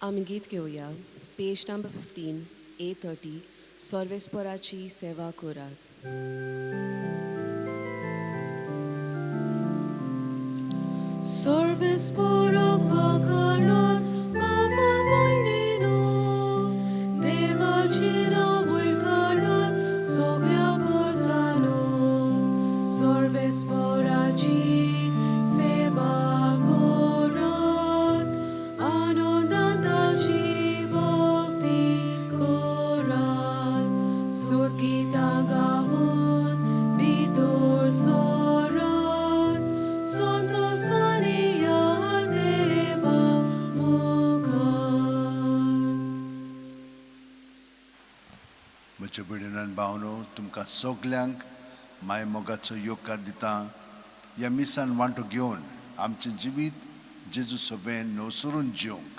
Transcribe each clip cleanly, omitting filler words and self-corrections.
आमी गीत घेवया पेज नंबर 15 A30 सर्वेस्पराची सेवा कोरात. सर्वेस्पराक वाखाणात बाबा भयणीनो, देवाची नांव वयर काडात सगळ्या वर्सानो. सर्वेस्पराची सेवा कोरात, आनंदान ताची भक्ती कोरात. स्तुतगितां गावून भितर सोरात, संतोषाने या देवा मुखार. म्हज्या भयणीन भावनो, तुमकां सगल्यांक माय मोगाचो योगकार दिता. ह्या मिसान वांटो घेवन आमचें जिवीत जेजू सोबेन नवसरून जिवंक.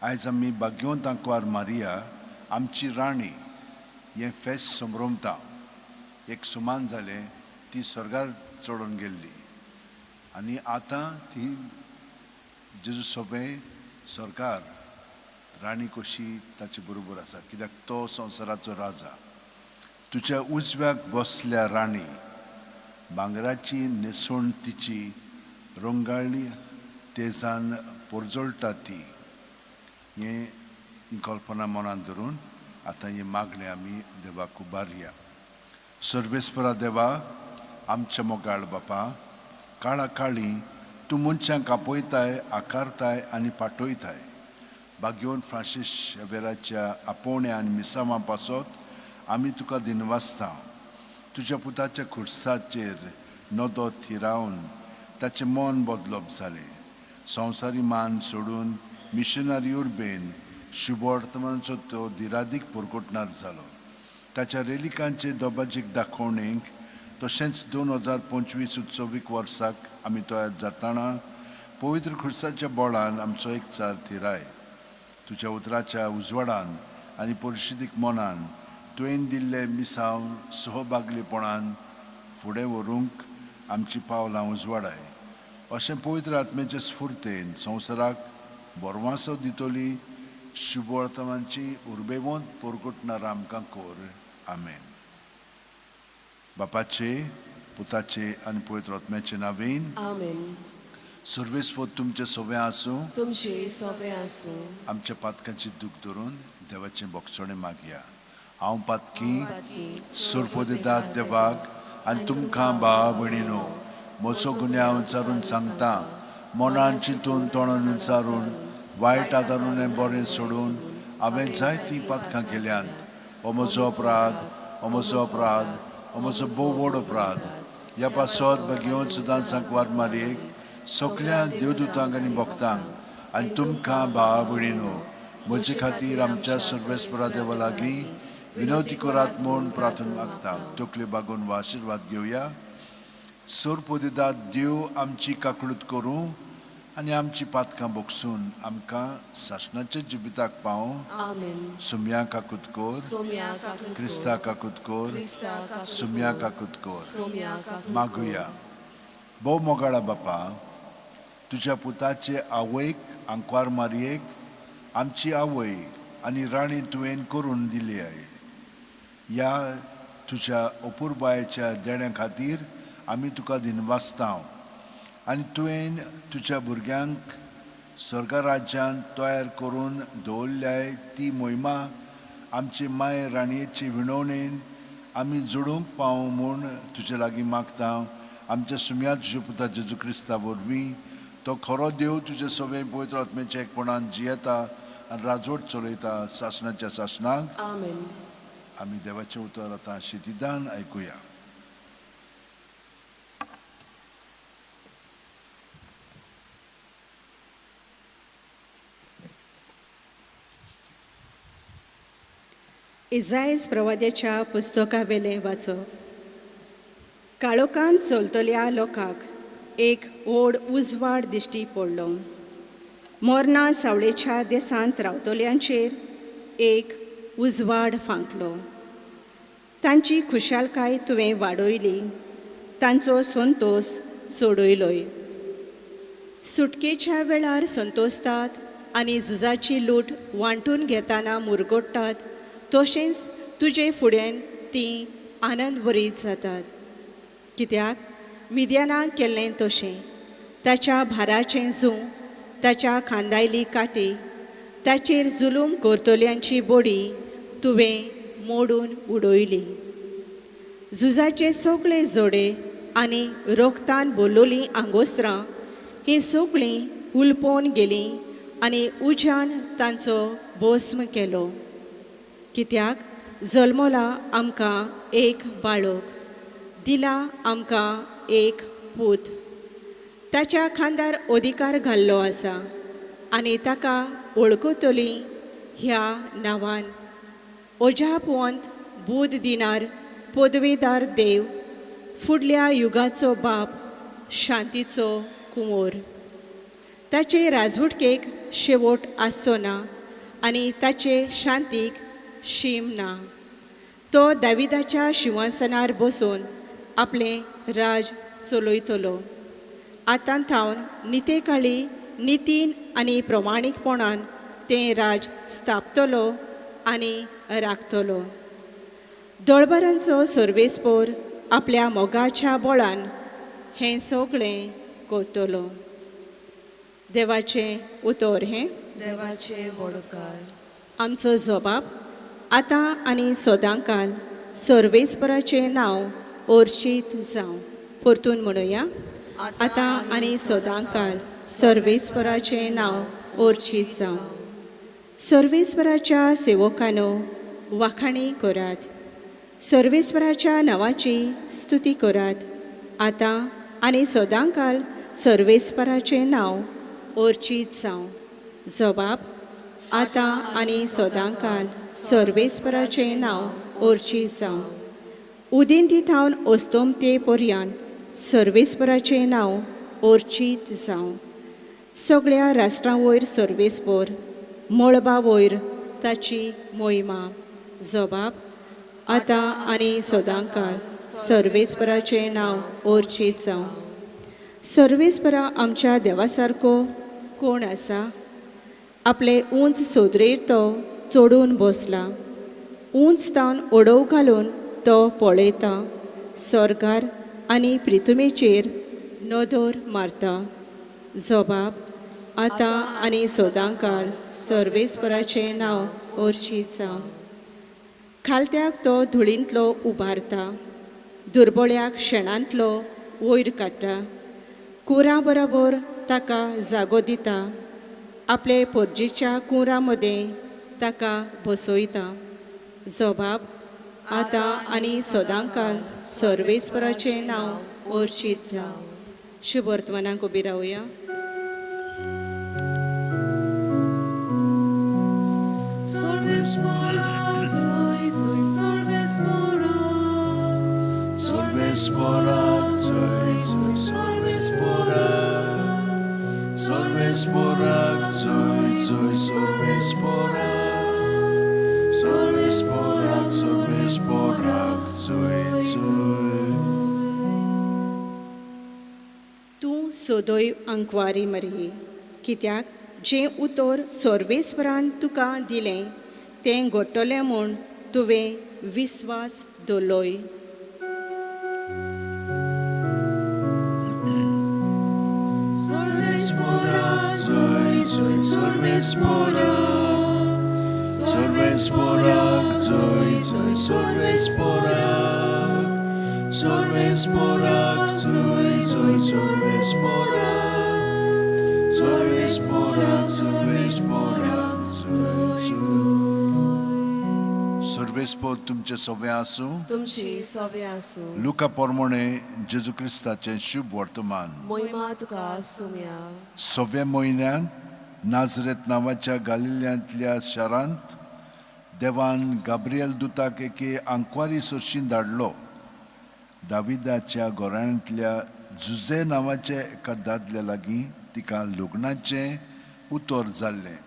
आयज आमी भाग्यवंत आंकवार मारिया आमची राणी हें फेस्त समरमता. एक सुमान जालें ती स्वर्गार चडून गेल्ली आनी आतां ती जेजू सोबें स्वर्गार राणी कशी ताचे बरोबर आसा, कित्याक तो संवसाराचो राजा. तुज्या उजव्याक बसल्या राणी, भांगराची न्हेसोण तिची रंगाळी तेजान पोरजोळटा ती. ही कल्पना मनांत धरून आतां ही मागणी आमी देवाक उबारया. सर्वेस्परा देवा, आमच्या मोगाळ बापा, काळा काळी तूं मनशांक आपयताय, आकारताय आनी पाटयताय. भाग्यवंत फ्रांसीस शेवेराच्या आपोवण्या आनी मिसामा पासत आमी तुका दिनवासता. तुज्या पुताच्या खुर्साचेर नदो थिरावन ताचें मन बदलप जालें. संवसारी मान सोडून मिशनरी उर्बेन शुभवर्तमानाचो तो दिरादीक परगटणार जालो. ताच्या रेलिकांचे दोबाजीक दाखोवणेक तशेंच 2025 उत्सवीक वर्साक आमी तयार जातना पवित्र खुर्साच्या बोळान आमचो एक चार थिराय. तुज्या उतराच्या उजवाडान आनी परिशिदीक मनान तुवें दिल्ले मिसाव सहभागलीपणान फुडें व्हरूंक आमची पावलां उजवाडाय. अशें पवित्र आत्म्याचे स्फुर्तेन संवसाराक बोरवांसो दितली शुभवर्तमानाची उर्बेवंत परगटणार आमकां कोर. आमेन. बापाचे, पुताचे आनी पवित्र आत्म्याचे नांवेन. आमेन. सर्वेस्पर तुमचे सोबे आसूं. तुमचे सोबे आसूं. आमच्या पातकांची दूख धरून देवाचें बोगसोणें मागया. हांव पातकी सुरपो दितात देवाक आनी तुमकां भावा भयणीनो, म्हजो गुन्यांव विचारून सांगता. मनान चिंतून तोंडान विचारून वायट आदारून हें बरें सोडून हांवें जायतीं पातकां केल्यांत. हो म्हजो अपराध, हो म्हजो अपराध, हो म्हजो भोव व्हड अपराध. ह्या पासत भाग्यवंत सुद्दां सांकवार मारयेक, सगळ्या देवदूतांक आनी भक्तांक आनी तुमकां भावा भयणीनो म्हजे खातीर आमच्या सर्वेस्परा देवा लागीं विनवती करात म्हूण प्रार्थना मागता. तकले बागोवन वा आशिर्वाद घेवया. सोरपो दितात देव आमची काकळूत करूं आनी आमची पातकां बोगसून आमकां सासणाच्या जिविताक पावूं. आमेन. सुम्या काकूत कोर, क्रिस्ता काकूत कोर, सुम्या काकूत कोर. मागुया. भोव मोगाळा बापा, तुज्या पुताचे आवयक आंकवार मारयेक आमची आवय आनी राणी तुवें करून दिली आहे. ह्या तुज्या अपुरबायेच्या देण्या खातीर आमी तुका दिनवासता. आनी तुवें तुज्या भुरग्यांक स्वर्गा राज्यांत तयार करून दवरल्याय ती मोहिमा आमचे माय राणयेचे विणवणेन आमी जोडूंक पावूं म्हूण तुजे लागीं मागता. आमच्या सुम्या तुज्या पुता जेजू क्रिस्ता वरवीं तो खरो देव तुजे सगळे पवित्र आत्म्याच्या एकपणान जियेता आनी राजवट चलयता सासणाच्या सासणाक. आमेन. आमी देवाचें उतर आतां शितिदान आयकुया. इजायस प्रवाद्याच्या पुस्तका वेले वाचो. काळोखांत चलतल्या लोकांक एक व्हड उजवाड दिश्टी पडलो. मोरना सावळेच्या देसांत रावतल्यांचेर एक उजवाड फांकलो. तांची खुशालकाय तुवें वाडयली, तांचो संतोष सोडयलोय. सुटकेच्या वेळार संतोसतात आनी झुजाची लूट वांटून घेतना मुरगोडटात, तशेंच तुजे फुड्यान तीं आनंद भरीत जातात. कित्याक मिद्यानाक केल्लें तशें ताच्या भाराचें झूं, ताच्या खांदायली काटी, ताचेर जुलूम करतल्यांची बोडी तुवें मोडून उडयली. झुजाचे सगळे जोडे आनी रोखतान भरलोलीं आंगोस्त्रां हीं सगळीं उलपोवन गेलीं आनी उज्यान तांचो भस्म केलो. कित्याक जल्मला आमकां एक बाळक, दिला आमकां एक पूत. ताच्या खांदार अधिकार घाल्लो आसा आनी ताका वळखतलीं ह्या नांवान अजापवंत, बूध दिनार, पदवेदार देव, फुडल्या युगाचो बाप, शांतीचो कुंवर. ताचे राजवटकेक शेवट आसचो ना आनी ताचे शांतीक शीम ना. तो दाविदाच्या शिंवासनार बसून आपलें राज चलयतलो. आतां थावन नितेकाळी नितीन आनी प्रमाणीकपणान तें राज स्थापतलो आनी राखतलो. दळबरांचो सर्वेस्पोर आपल्या मोगाच्या बळान हें सगळें करतलो. देवाचें उतर हें देवाचे वडकार. आमचो जबाब आतां आनी सदांकाल सर्वेस्पराचें नांव अर्चीत जावं. परतून म्हणुया, आतां आनी सदांकाल सर्वेस्पराचें नांव अर्चीत जावं. सर्वेस्पराच्या सेवकांनो वाखाणी करात. सर्वेस्पराच्या नांवाची स्तुती करात. आतां आनी सदांकाल सर्वेस्पराचें नांव अर्चीत जावं. जबाब आतां आनी सदांकाल सर्वेस्पराचें नांव अर्चीत जावं. उदेंती थावन अस्तोमते पर्यंत सर्वेस्पराचें नांव अर्चीत जावं. सगळ्या राष्ट्रां वयर सर्वेस्पर, मळबा वयर ताची मोहिमा. जबाब आतां आनी सदांकाल सर्वेस्पराचें नांव अर्चीत जावं. सर्वेस्परा आमच्या देवा सारको कोण आसा? आपले उंच सोदरेर तो चडून बसला. उंच तावन ओडव घालून तो पळयता. सर्गार आनी पृथ्वीचेर नदर मारता. जबाब आतां आनी सदांकाल सर्वेस्पराचें नांव अर्चीत जावं. खालत्याक तो धुळींतलो उबारता. दुर्बळ्याक शेणांतलो वयर काडटा. कुरां बरोबर ताका जागो दिता. आपले पोरजेच्या कुरां मदें ताका बसयता. जबाब आतां आनी सदांकाल सर्वेस्पराचें नांव अर्चीत जावं. शुभ वर्तमानाक उबी रावया. Sorvesporak, soy, soy, sorvesporak. Sorvesporak, soy, soy, sorvesporak. Sorvesporak, soy, soy, sorvesporak. Sorvesporak, sorvesporak, soy, soy. तूं सदैव अंकवारी मरी. कित्याक जें उतर सर्वेस्परान तुका दिलें तें घडटलें म्हूण तुवें विस्वास दवरलोय. Sorvesporak, soy, soy, sorvesporak. Sorvesporak, soy, soy, sorvesporak. Sorvesporak, soy, soy, sorvesporak. Sorvesporak, sorvesporak, soy, soy. सर्वेस्पोर तुमचे सवे आसूं. तुमची सवे आसूं. लुका पोरमोणे जेजू क्रिस्ताचें शुभ वर्तमान. मोहिमा तुका सुम्या. सव्या म्हयन्यान नाझरेत नांवाच्या गालिल्यांतल्या शारांत देवान गाब्रिएल दुताक एके आंकवारी सोर्शीन धाडलो. दाविदाच्या घोराण्यांतल्या जुजे नांवाचे एका दादल्या लागीं तिका लग्नाचें उतर जाल्लें.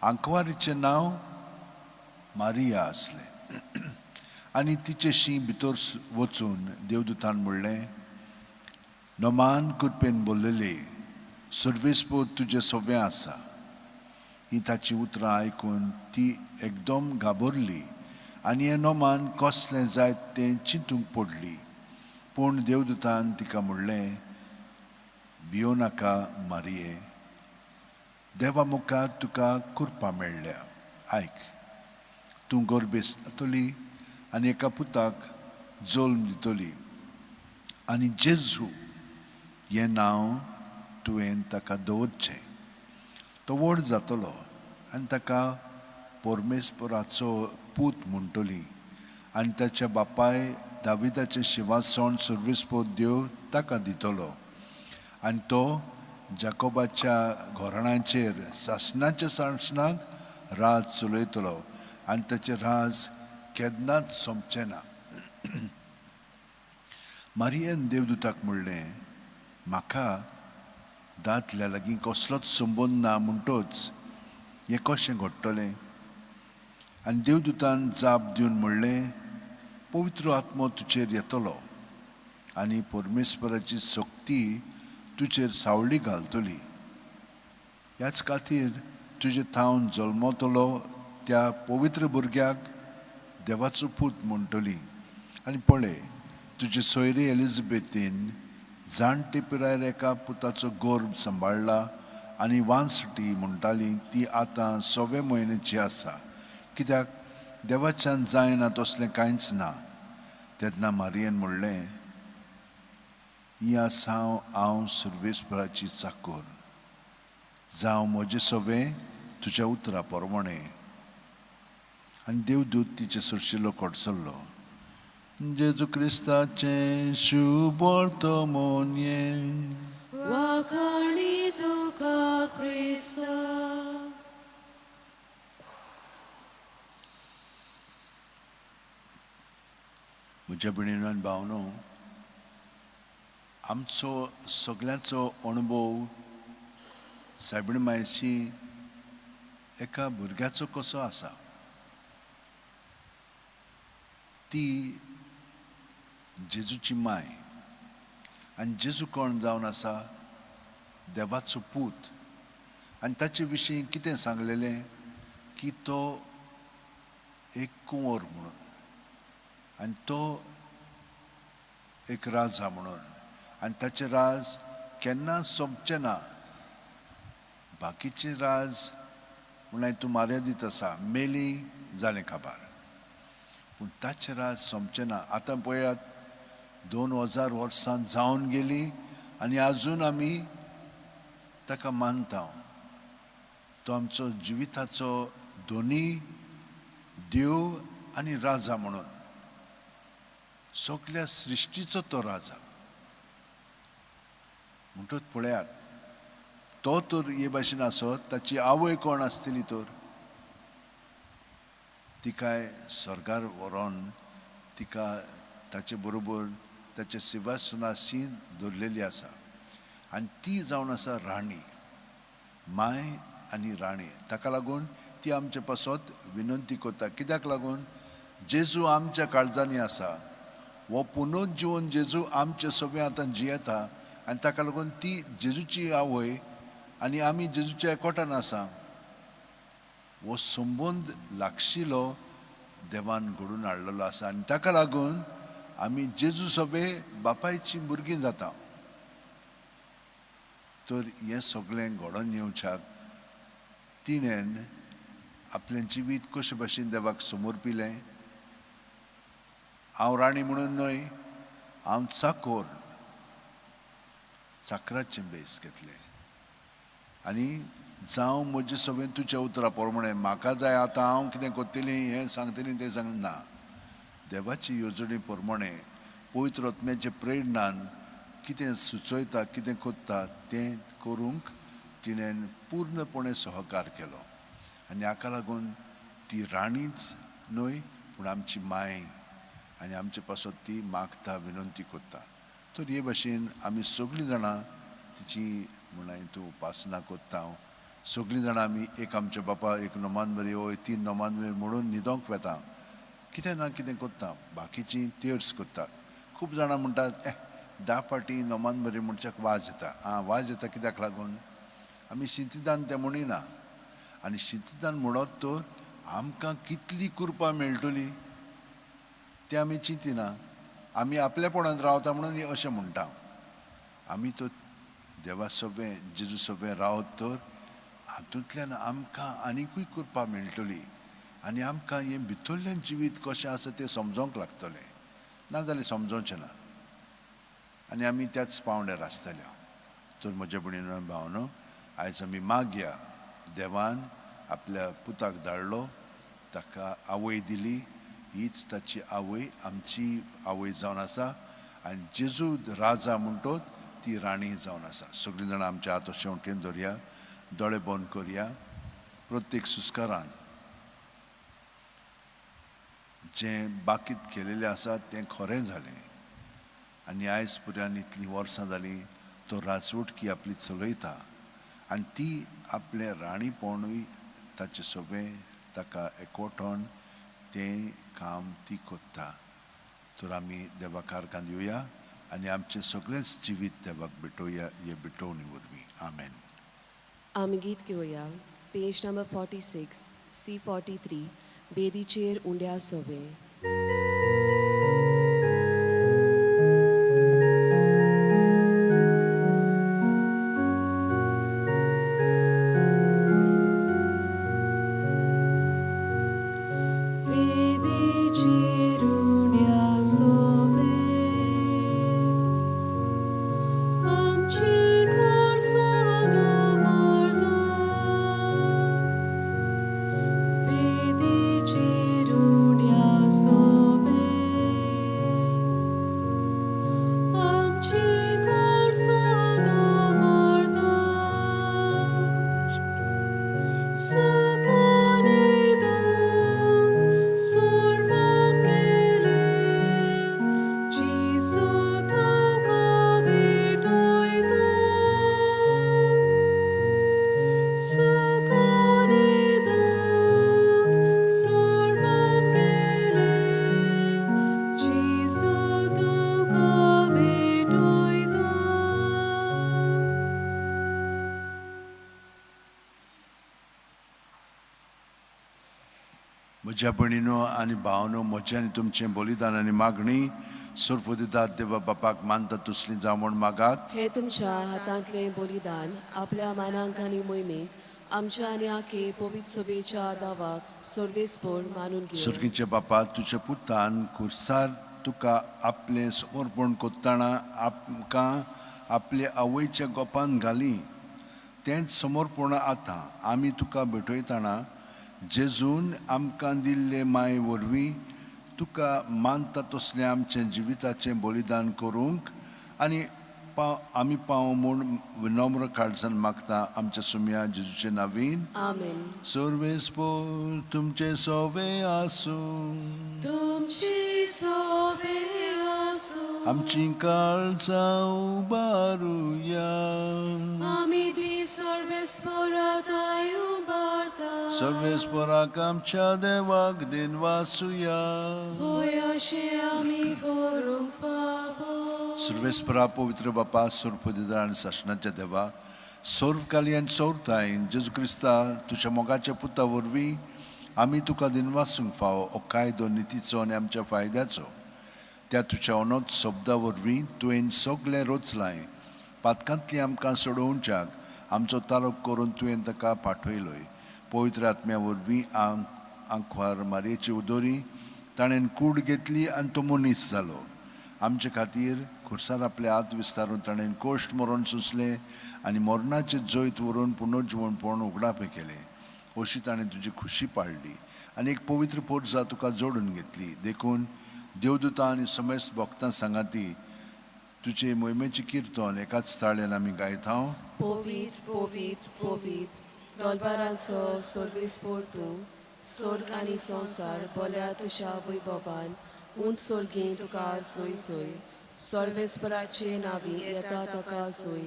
आंकवारीचें नांव मारिया आसलें. आनी तिचे शीं भितर वचून देवदूतान म्हणलें, नोमान कृपेन बोललेले, सर्वेस्पोर तुजे सवें आसा. ही ताची उतरां आयकून ती एकदम घाबरली आनी हें नोमान कसलें जायत तें चिंतूंक पडली. पूण देवदूतान तिका म्हणलें, भियो नाका मारये, देवा मुखार तुका कुरपां मेळ्ळ्या. आयक, तूं गर्भेस्त जातली आनी एका पुताक जल्म दितली आनी जेजू हें नांव तुवें ताका दवरचें. तो व्हड जातलो आनी ताका परमेस्पराचो पूत म्हणटली आनी ताच्या बापाय दाविदाचें सिंहासन सर्वेस्पर देव ताका दितलो आनी तो जाकोबाच्या घोराण्याचेर सासणाच्या सासणाक राज चलयतलो आनी ताचें राज केन्नाच सोंपचें ना. मारयेन देवदूताक म्हणलें, म्हाका दादल्या लागीं कसलोच संबंद ना म्हणटच हें कशें घडटलें? आनी देवदूतान जाप दिवन म्हणलें, पवित्र आत्मो तुजेर येतलो आनी परमेस्पराची शक्ती तुजेर सावळी घालतली. ह्याच खातीर तुजे थावन जल्मतलो त्या पवित्र भुरग्याक देवाचो पूत म्हणटली. आनी पळय, तुजे सोयरी एलिझाबेथीन जाणटे पिरायेर एका पुताचो गर्भ सांबाळ्ळा आनी वांसटी म्हणटाली ती आतां 6 म्हयन्याची आसा, कित्याक देवाच्यान जायना तसलें कांयच ना. तेन्ना मारयेन म्हणलें, ही आसा हांव सर्वेस्पराची चाकर, जावं म्हजें सवें तुज्या उतरा प्रमाणें. आनी देवदूत तिचे सुरशिल्लो कडसरलो. जेजू क्रिस्ताचें शुभ वर्तमान वाखाणी तुका क्रिस्त. म्हज्या भयणीनो आनी भावनो, आमचो सगळ्यांचो अणभव सायबीण मायेची एका भुरग्याचो कसो आसा. ती जेजूची माय आनी जेजू कोण जावन आसा, देवाचो पूत. आनी ताचे विशीं कितें सांगलेलें की तो एक कुंवर म्हणून आनी तो एक राजा म्हणून आनी ताचें राज केन्ना सोंपचें ना. बाकीचे राज म्हळ्यार तूं मर्यादीत आसा, मेली जालें काबार, पूण ताचें राज सोंपचें ना. आतां पळयात, 2000 वर्सां जावन गेली आनी आजून आमी ताका मानता. तो आमचो जिविताचो दोनी देव आनी राजा म्हणून, सगळ्या सृश्टीचो तो राजा म्हणटच. पळयात, तो तर हे भाशेन आसत, ताची आवय कोण आसतली तर तिकाय स्वर्गार व्हरोन तिका ताचे बरोबर ताच्या सिंहासनासी दवरलेली आसा. आनी ती जावन आसा राणी, माय आनी राणी. ताका लागून ती आमचे पासत विनंती करता. कित्याक लागून? जेजू आमच्या काळजांनी आसा, हो पुनर्जीवन जेजू आमचे सगळे आतां जियेता आनी ताका लागून ती जेजूची आवय आनी आमी जेजूच्या एकवटान आसा. हो संबंद लागशिल्लो देवान घडून हाडलेलो आसा आनी ताका लागून आमी जेजू सगळे बापायची भुरगीं जाता. तर हें सगळें घडोवन येवच्याक तिणेन आपलें जिवीत कशे भाशेन देवाक समर्पिलें. हांव राणी म्हणून न्हय, हांव चाकर, चाकराचें बेस घेतलें आनी जावं म्हजें सगळें तुज्या उतरा प्रमाणें. म्हाका जाय आतां हांव कितें करतलीं हें सांगतलीं तें सांग ना. देवाची येवजणी प्रमाणें पवित्र आत्म्याचे प्रेरणान कितें सुचयता, कितें करता तें करूंक तिणेन पूर्णपणे सहकार केलो. आनी हाका लागून ती राणीच न्हय, पूण आमची माय आनी आमचे पासत ती मागता, विनंती करता. तर हे भाशेन आमी सगळीं जाणां तिची म्हणाय तूं उपासना करता. सगळीं जाणां आमी एक आमच्या बापा, एक नोमानबरी हो 3 नोमानबरी म्हणून न्हिदोंक वेता. कितें ना कितें करता, बाकीचीं तेर्स करतात. खूब जाणां म्हणटात 10 फावटी नोमानबरी म्हणच्याक वाज येता. वाज येता कित्याक लागून? आमी सिंथिदान तें म्हणिना. आनी चिंततान म्हणत तर आमकां कितली कृपा मेळटली तें आमी चिंतिना. आमी आपलेपणांत रावता म्हणून अशें म्हणटा. आमी तो देवा सोबे जेजू सोबे रावत तर हातूंतल्यान आमकां आनिकूय कृपा मेळटली आनी आमकां हें भितरलें जिवीत कशें आसा तें समजोंक लागतलें, नाजाल्यार समजोवचें ना आनी आमी त्याच पावंड्यार आसतले. तर म्हज्या भयणीनो भावनो, आयज आमी मागया देवान आपल्या पुताक धाडलो, ताका आवय दिली, हीच ताची आवय आमची आवय जावन आसा आनी जेजू राजा म्हणटो ती राणी जावन आसा. सगळीं जाणां आमच्या हात शेवटेन धरया, दोळे बंद करया. प्रत्येक सुस्कारान जें बाकीत केलेलें आसा तें खरें जालें आनी आयज पर्यान इतलीं वर्सां जालीं तो राजवटकी आपली चलयता आनी ती आपले राणीपणूय ताचे सोबे ताका एकवटोन तें काम ती कोत्ता. तर आमी देवाक आर्गां दिवया आनी आमचें सगळेंच जिवीत देवाक भेटोवया हे भेटोवणी वरवीं. आमेन. आमी गीत घेवया पेज नंबर 46 C43 बेदीचेर उंड्या सोबे. म्हज्या भयणीनो आनी भावनो, म्हजें आनी तुमचें बलिदान आनी मागणी सुर्प दितात देवा बापाक मानता तुसलीं जावं म्हूण मागात. हे तुमच्या हातांतलें बलिदान आपल्या मानांक आनी मोहिमेक आमच्या आनी आखे पवित्र सभेच्या दावाक सर्वेस्पर मानून घेवया. सुर्गीचे बापा, तुज्या पुतान खुर्सार तुका आपलें समर्पण कोत्ताना आमकां आपले आवयच्या गोपान घाली. तेंच समर्पण आतां आमी तुका भेटयताना जेजून आमकां दिल्ले माये वरवीं तुका मानता तसलें आमचें जिविताचें बलिदान करूंक आनी आमी पावो म्हूण विनम्र काळजान मागता आमच्या सुम्या जेजूचे नांवीन. आमेन. सर्वेस्पर तुमचे सोबे आसूं, तुमची सोबे आसूं, आमची काळजां उबारुया. आमी दी सर्वेस्पराताय उबारता. सर्वेस्पराक आमच्या देवाक दिन वासुया. होय अशें आमी करूंक फावो. सर्वेस्परा पवित्र बापा, सर्वपदिदार आनी शासनाच्या देवा, सर्वकाली आनी सर्वतायेन जेजू क्रिस्ता तुज्या मोगाच्या पुता वरवीं आमी तुका दिन वासूंक फावो हो कायदो नितीचो आनी आमच्या फायद्याचो. त्या तुज्या अनोद शब्दा वरवीं तुवें सगळें रचलाय. पातकांतली आमकां सोडोवच्याक आमचो तारक करून तुवें ताका पाठयलोय. पवित्र आत्म्या वरवीं आंकवार मारयेची उदोरी ताणें कूड घेतली आनी तो मनीस जालो. आमचे खातीर खुर्सार आपले हात विस्तारून ताणें कोश्ट मरण सुसलें आनी मरणाचे जैत व्हरून पुनर्जीवणपण उगडापे केलें. अशी ताणें तुजी खुशी पाळली आनी एक पवित्र पोरजा तुका जोडून घेतली. देखून देवदूतां आनी समेस्त भक्तां सांगाती तुजे मोहिमेची किर्तन एकाच ताळ्यान आमी गायता. पवित्र पवित्र पवित्र दोलबारांचो सर्वेस्पर तूं, स्वर्ग आनी संवसार बोल्या तुज्या वैभवान उंच सर्गें तुका सोय सोय. सर्वेस्पराचे नांवी येता ताका सोय,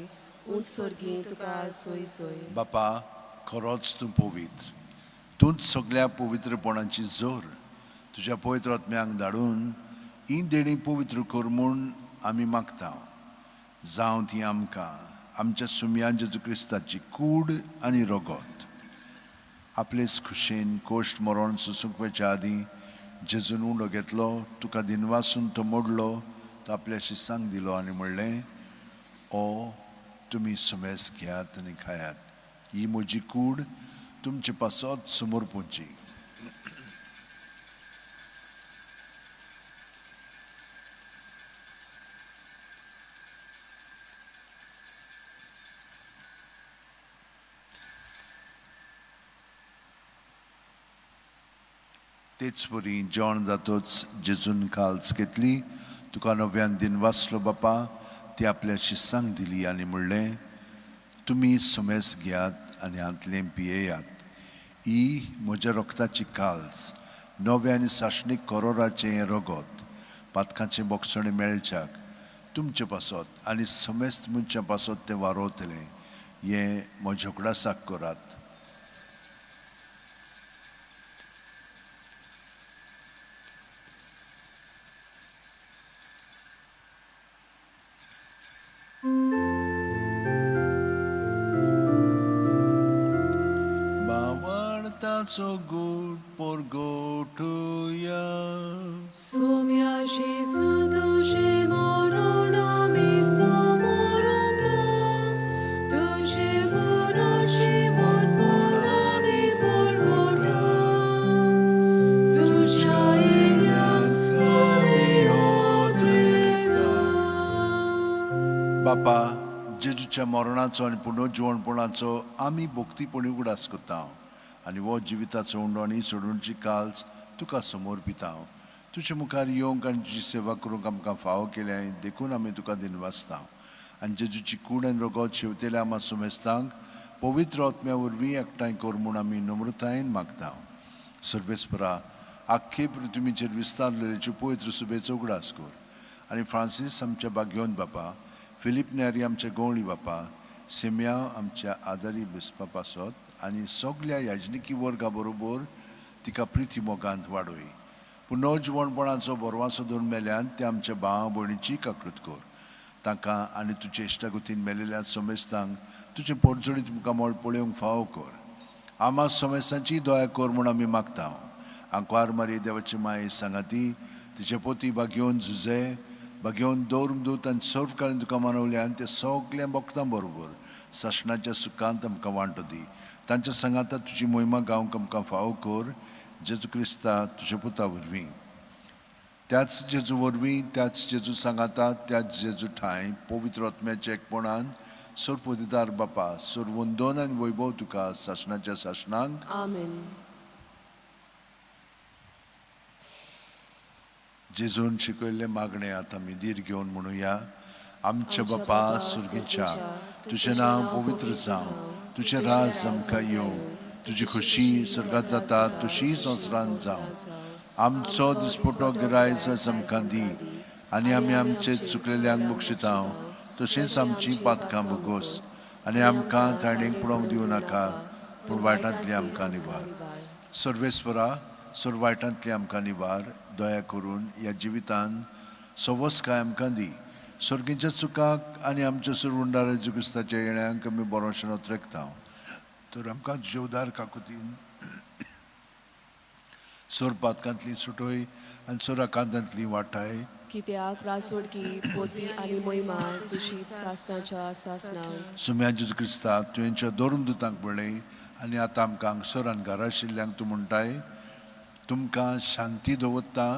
उंच सर्गें तुका सोय सोय. बापा, खरोच तूं पवित्र, तूंच सगळ्या पवित्रपणाची जोर. तुज्या पवित्र आत्म्याक धाडून ही देणी पवित्र कर म्हूण आमी मागता. जावं ती आमकां आमच्या सुम्या जेजू क्रिस्ताची कूड आनी रगत आपलेच खुशेन कोश्ट मरण सुसूंक वेच्या आदीं जेजून उंडो घेतलो, तुका दिनवासून तो मोडलो, तो आपल्याशी सांग दिलो आनी म्हणलें, ओ तुमी सुमेस घेयात आनी खायात, ही म्हजी कूड तुमचे पासत समोर पोवची. तेच परी जेवण जातोच जेजून काल्स घेतली, तुका नव्यान दिन वाचलो बापा, ती आपल्याची सांग दिली आनी म्हणलें, तुमी सुमेस घेयात आनी हांतलें पियेयात, ही म्हज्या रोगताची काल्स, नवे आनी साशणीक करोराचें रगत, पातकांचें बोगसणें मेळच्याक तुमचे पासत आनी समेस्त मनशां पासत तें वारोतलें, हें म्हज्या उगडासाक करात. Bawartaco gut porgotuja. Sumia Jesu duše moronami samorunta, duše monoči von polami porgota, duša iljak ami otreka. बापा जेजूच्या मरणाचो आनी पुनर्जीवणपणाचो आमी भोक्तीपणी उगडास करता आनी हो जिविताचो उंडो आनी सोडूनची काल्स तुका समोर पिता. तुजे मुखार येवंक आनी तुजी सेवा करूंक आमकां फावो केल्या देखून आमी तुका दिनवासता आनी जेजूची कूड आनी रगत शेवतेल्या आमा सुमेस्तांक पवित्र आत्म्या वरवीं एकठांय कर म्हूण आमी नम्रतायेन मागता. सर्वेस्परा आख्खे पृथ्वीचेर विस्तारलेल्यो पवित्र सुबेचो उगडास कर आनी फ्रांसीस आमच्या बागेवन बापा, फिलीप नेरी आमच्या गवळी बापा, सिम्या आमच्या आदारी बिस्पा पासत आनी सगळ्या याजनिकी वर्गा बरोबर तिका प्रिती मोगांत वाडय. पुनर्जीवणपणाचो बरवासो धरून मेल्यान ते आमच्या भावा भयणीची काकूट कर. तांकां आनी तुजे इश्टागतीन मेलेल्या समेस्तांक तुजे परजोडी तुमकां मोळ पळोवंक फावो कर. आमा समेस्तांची दया कर म्हूण आमी मागता. आंकवार मारी देवाची माय सांगाती, तिचे पोती बागेवन झुजे, बागेवन दौरमदूत आनी सर्वकालीन तुका मानवल्यान ते सगळ्या भक्तां बरोबर सासणाच्या सुखांत आमकां वांटो दी. तांच्या सांगाता तुजी मोहिमा गावंक आमकां फावो कर. जेजू क्रिस्ता तुज्या पुता वरवीं, त्याच जेजू वरवीं, त्याच जेजू सांगाता, त्याच जेजू ठाय पवित्र आत्म्याच्या एकपणान सर्वोदिदार बापा, सर्वंदन आनी वैभव तुका सासणाच्या सासणांक. आमेन. जेजून शिकयल्ले मागणे आतां आमी धीर घेवन म्हणुया. आमच्या बापा सुर्गीच्या, तुजें नांव पवित्र जावं, तुजें राज आमकां येवं, तुजी खुशी स्वर्गांत जाता तशी संवसारांत जावं. आमचो दिसपटो गिरायज आज आमकां दी आनी आमी आमचे चुकलेल्यांक बक्षिता, तशेंच आमची पातकां बगोस आनी आमकां थायणेक पडोवंक दिवं नाका, पूण वायटांतली आमकां निवार. सर्वेस्परा वायटांतली आमकां निवार. दया करून ह्या जिवितान सवस्काय आमकां दी. सर्गीच्या चुकाक आनी आमच्या सुरवंडार जेजू क्रिस्ताच्या येण्याक आमी बरोवशें रेखता. तर आमकां तुजे उदार काकुतीन सोर पातकांतली सुटोय आनी सोराकांतांतली वाटाय. कित्याक रासोडकी पदवी आनी मोहिमा तुशीच सासणाच्या सासणांक. सुम्या जेजू क्रिस्ता तुवेंच्या दोरून दुतांक पळय आनी आतां आमकां हांगसर आनी घरा आशिल्ल्यांक तूं म्हणटाय, तुमकां शांती दवरता,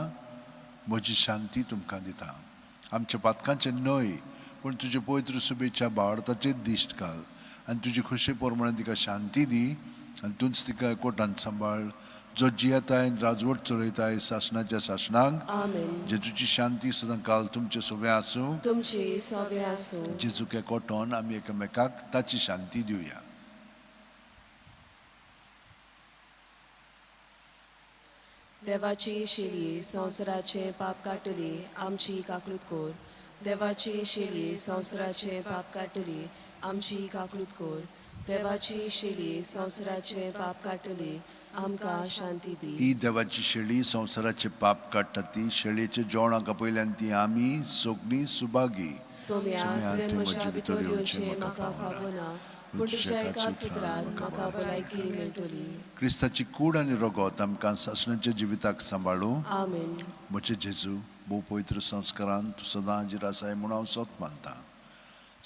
म्हजी शांती तुमकां दिता. आमच्या पातकांचे न्हय, पूण तुजे पवित्र सुबेच्या भावार्थाचेर दिश्ट घाल आनी तुजी खुशी प्रमाणे तिका शांती दी आनी तूंच तिका एकवटान सांबाळ. जो जियेताय राजवट चलयताय सासणाच्या सासणांक. आमेन. जेजूची शांती सदां काल तुमचे सोबे आसूं. तुमचे सोबे आसूं. जेजूक एकवटोन आमी एकामेकाक ताची शांती दिवया. देवाची शेळये संवसाराचे पाप काडटली आमची काकूट कर. देवाची शेळये संवसाराचे पाप काडटली आमची काकूट कर. देवाची शेळये संवसाराचे पाप काडटली आमकां शांती दी. ही देवाची शेळी संवसाराचे पाप काडटा ती शेळयेच्या जेवणाक पयल्यान ती आमी सगळीं सुभागी. सोम्या तुवें म्हज्या भितर येवचें म्हाका फावना, पूण तुज्या एकाच उतरान म्हाका भलायकी मेळटली. क्रिस्ताची कूड आनी रगत आमकां ससण्याच्या जिविताक सांबाळूं. आमेन. म्हजे जेजू भोव पवित्र संस्कारान तूं सदां हाजीर आसाय म्हणून हांव सोत मानतां.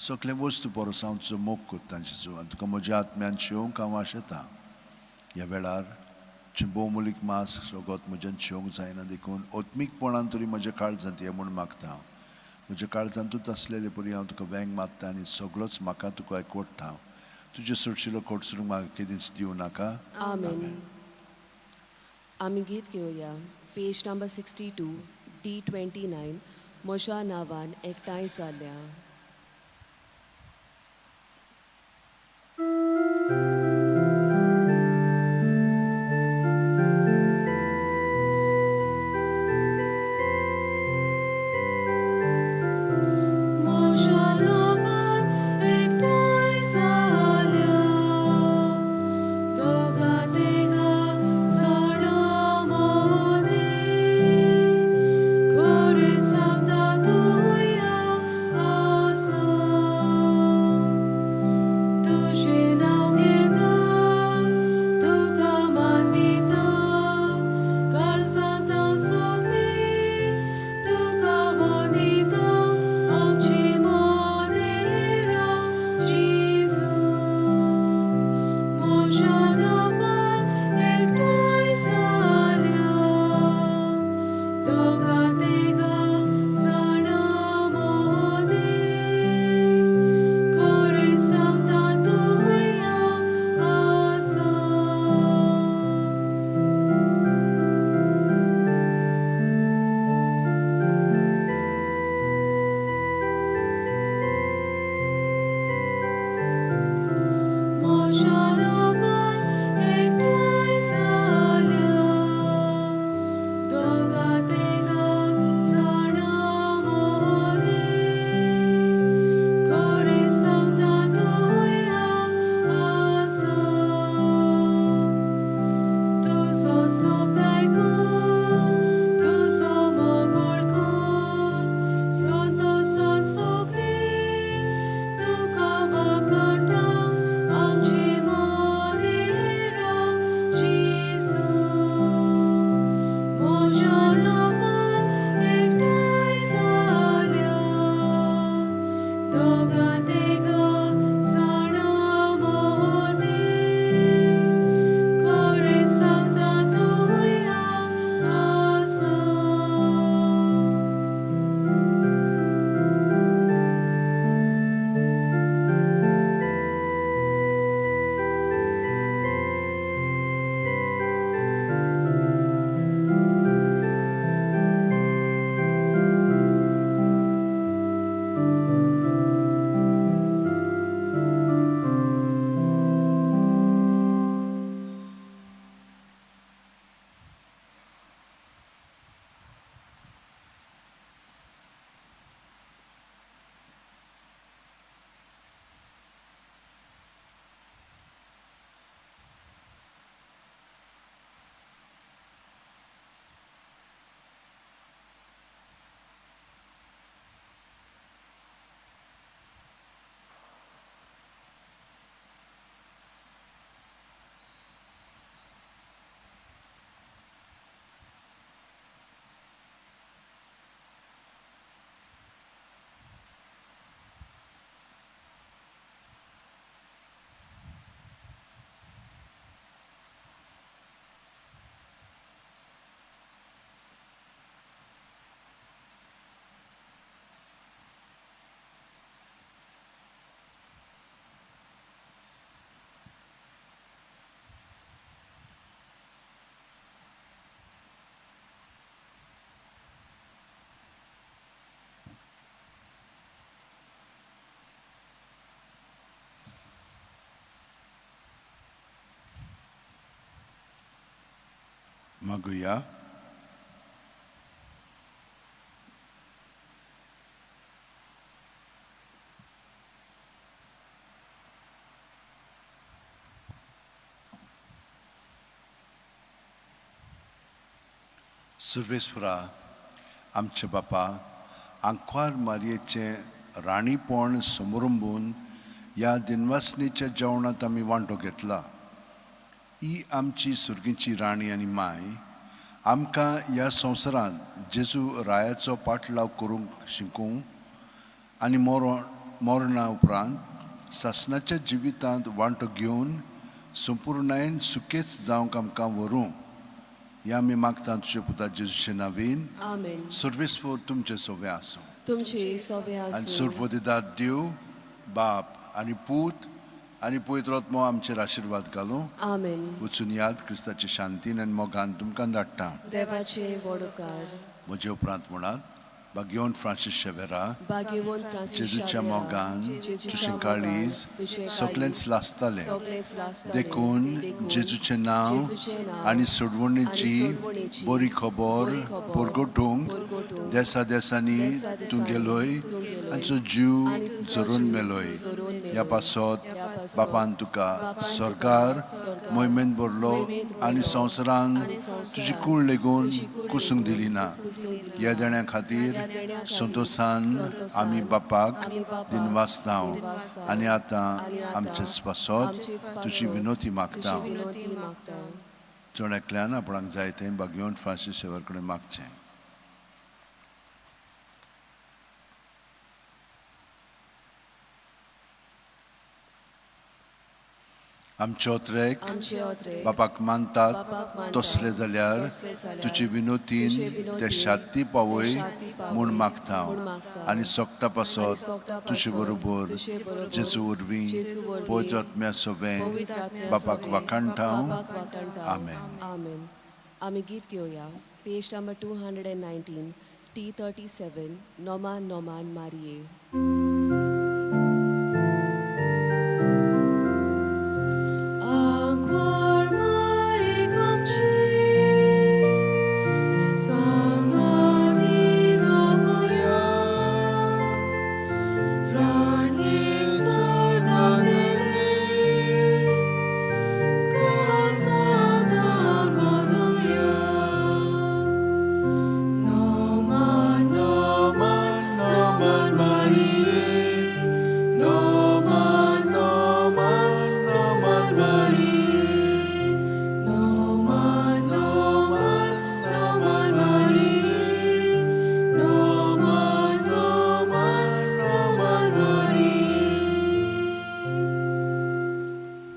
सगळे वस्तू परस हांव तुजो मोग करतां जेजू, आनी तुका म्हज्या आत्म्यान शिवंक हांव आशेतां. ह्या वेळार तुजें भोवमूलीक मास रगत म्हज्यान शिवंक जायना देखून ओत्मीकपणान तरी म्हज्या काळजांत ये म्हूण मागतां. म्हज्या काळजांतूच आसलेले परी हांव तुका वेंग मागतां आनी सगळोच म्हाका तुका एकवटतां. तुजे सुटशिलो कोडसरूंक म्हाका केदींच दिवं नाका. आमेन. आमी गीत घेवया. Page number 62 D29. म्हज्या नांवान एकठांय जाल्या. मागुया. सर्वेस्परा आमचे बापा, आंकवार मारयेचें राणीपण समरुंबून या दिनवासनेच्या जेवणात आम्ही वांटो घेतला. ही आमची सुर्गीची राणी आनी माय आमकां ह्या संवसारांत जेजू रायाचो पाटलाव करूंक शिकूं आनी मरणा उपरांत सासणाच्या जिवितांत वांटो घेवन संपूर्णायेन सुखेच जावंक आमकां व्हरूं. हे आमी मागता तुजे पुता जेजूचे नांवेन. आमेन. सर्वेस्पोर तुमचे सोबे आसूं. तुमचे सोबे आनी आसूं. सुरपोदिदार देव बाप आनी पूत आनी पवित्र आत्मो आमचेर आशिर्वाद घालूं. आमेन. वचून याद क्रिस्ताची शांतीन आनी मोगान तुमकां धाडटा. देवाचे वडोकार. म्हजे उपरांत म्हणात बागियोन फ्रांसीस शेवेरा भाग्यवंत फ्रांसीस जेजूच्या शावेरा, मोगान जेजूच्या तुजें काळीज तुजें सगळेंच लासतालें. सगळेंच लासतालें. देखून जेजूचें नांव जेजूचें नांव आनी सोडवणेची सोडवणेची बरी खबर परगटूंक देसा देसांनी तूं गेलोय आनी तुजो जीव जरून मेलोय. ह्या पासत बापान तुका स्वर्गार मोहिमेंत भरलो आनी संवसारांत तुजी कूळ लेगून कुसूंक दिली ना. ह्या देण्या खातीर संतोशान आमी बापाक दिनवासतांव आनी आतां आमचेच पासत तुजी विनोती मागता. विनोती मागता. चड एकल्यान आपणाक जाय तें बागियोन फ्रांसीस शेवेर कडेन मागचें. आमचे ओत्रेक आमचे ओत्रेक बापाक मानतात तसले जाल्यार तुजी विनोतीन ते शांती पावय म्हूण मागता आनी सोगटा पासत तुजे बरोबर जेजू वरवीं पवित्र आत्म्या सोबें बापाक वाखाणटाव. आमेन. आमेन. आमी गीत घेवया. पेज नंबर 219, T37, नोमान नोमान मारिये.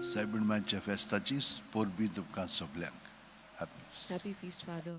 सायबिणमांच्या फेस्ताची पोरबी तुमकां सगल्यांक. Happy feast, Father.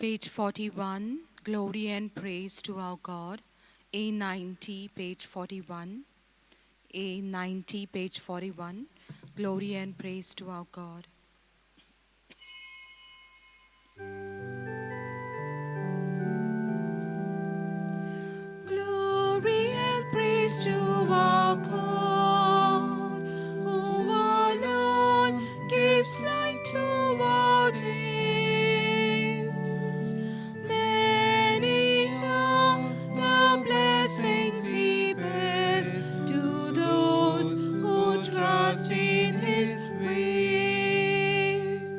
Page 41, Glory and Praise to our God. A90, page 41. A90, page 41, Glory and Praise to our God. Glory and praise to our God, who alone gives light to our days. Many are the blessings He bears to those who trust in His ways.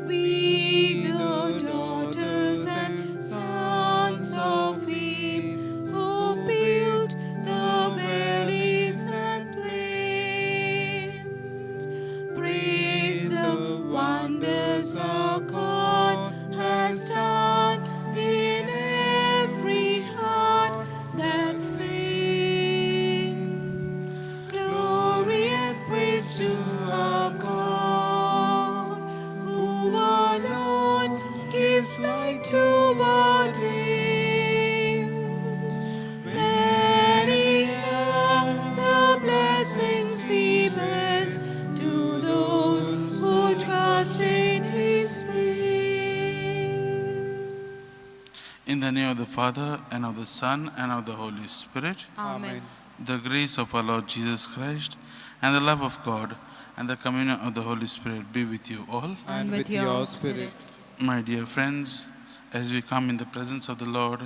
We, the daughters and sons of Him, who built the valleys and plains, praise the wonders our God has done in every heart that sings. Glory and praise to our God, who alone gives light to our days. Many are the blessings He bears to those who trust in His ways. In the name of the Father, and of the Son, and of the Holy Spirit, Amen. the grace of our Lord Jesus Christ, and the love of God, and the communion of the Holy Spirit be with you all. And with your spirit. My dear friends, as we come in the presence of the Lord,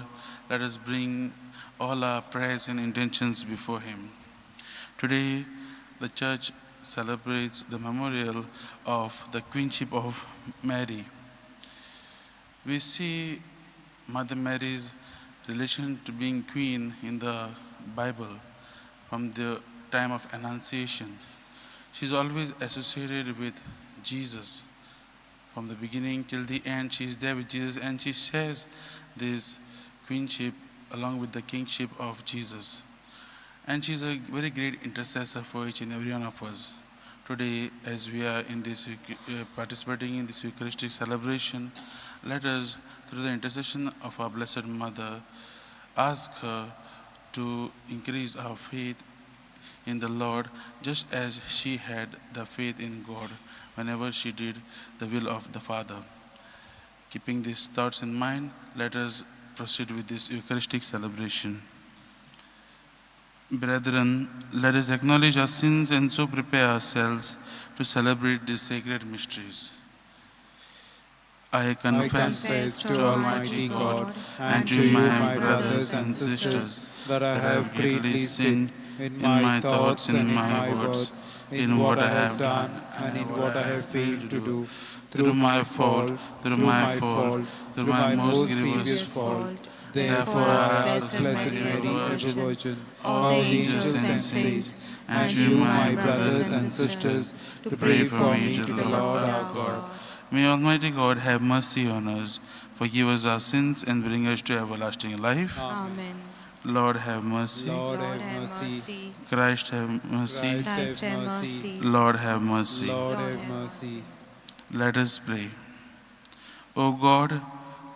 let us bring all our prayers and intentions before Him. Today, the Church celebrates the memorial of the Queenship of Mary. We see Mother Mary's relation to being queen in the Bible from the time of Annunciation. She's always associated with Jesus. From the beginning till the end, she is there with Jesus, and she shares this queenship along with the kingship of Jesus. And she's a very great intercessor for each and every one of us. Today, as we are in this participating in this Eucharistic celebration, let us, through the intercession of our Blessed Mother, ask her to increase our faith in the Lord, just as she had the faith in God whenever she did the will of the Father. Keeping these thoughts in mind, let us proceed with this Eucharistic celebration. Brethren, let us acknowledge our sins and so prepare ourselves to celebrate these sacred mysteries. I confess to Almighty God and to my brothers and sisters that I have greatly sinned in my thoughts and in my words, in what I have done and in what I have failed to do, through my fault, through my most grievous fault. Therefore I ask the Blessed Mary, ever Virgin, all the angels and saints, and you, my brothers and sisters, to pray for me to the Lord our God. May Almighty God have mercy on us, forgive us our sins, and bring us to everlasting life. Amen. Lord have mercy. Lord have mercy. Christ have mercy. Christ have mercy. Lord have mercy. Lord have mercy. Let us pray. O God,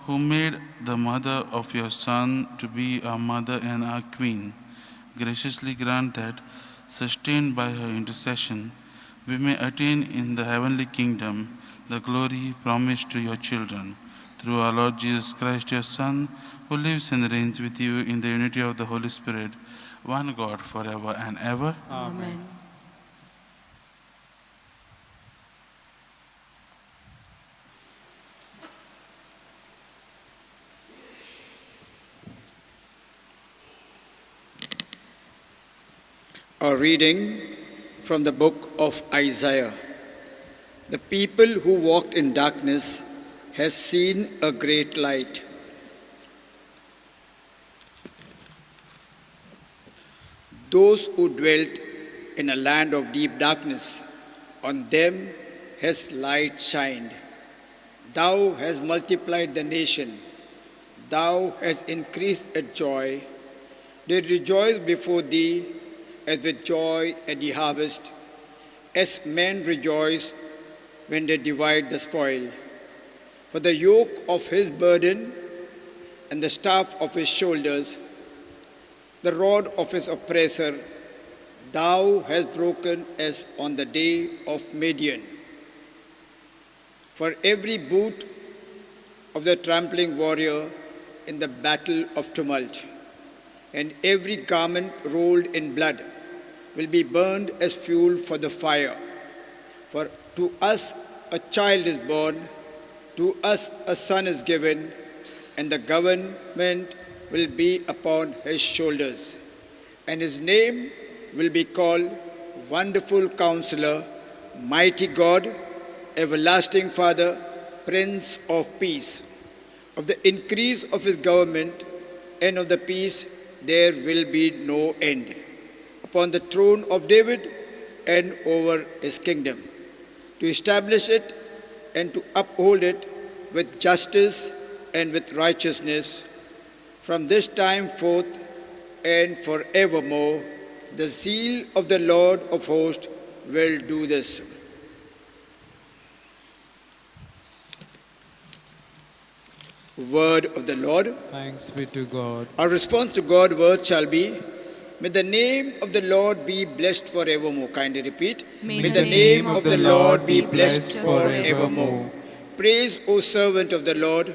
who made the mother of your Son to be our mother and our queen, graciously grant that, sustained by her intercession, we may attain in the heavenly kingdom the glory promised to your children. Through our Lord Jesus Christ, your Son, who lives and reigns with you in the unity of the Holy Spirit, one God, forever and ever. Amen. A reading from the book of Isaiah. The people who walked in darkness has seen a great light. Those who dwelt in a land of deep darkness, on them has light shined. Thou hast multiplied the nation. Thou hast increased its joy. They rejoice before thee as with joy at the harvest, as men rejoice when they divide the spoil. For the yoke of his burden and the staff of his shoulders, the rod of his oppressor, thou hast broken as on the day of Midian. For every boot of the trampling warrior in the battle of tumult, and every garment rolled in blood will be burned as fuel for the fire. For to us a child is born, to us a son is given, and the government will be upon his shoulders. And his name will be called Wonderful Counselor, Mighty God, Everlasting Father, Prince of Peace. Of the increase of his government and of the peace there will be no end, upon the throne of David and over his kingdom, to establish it and to uphold it with justice and with righteousness from this time forth and forevermore. The zeal of the Lord of hosts will do this. Word of the Lord. Thanks be to God. Our response to God's word shall be, may the name of the Lord be blessed forevermore. Kindly repeat. May the name of the Lord be blessed forevermore. Praise, O servant of the Lord.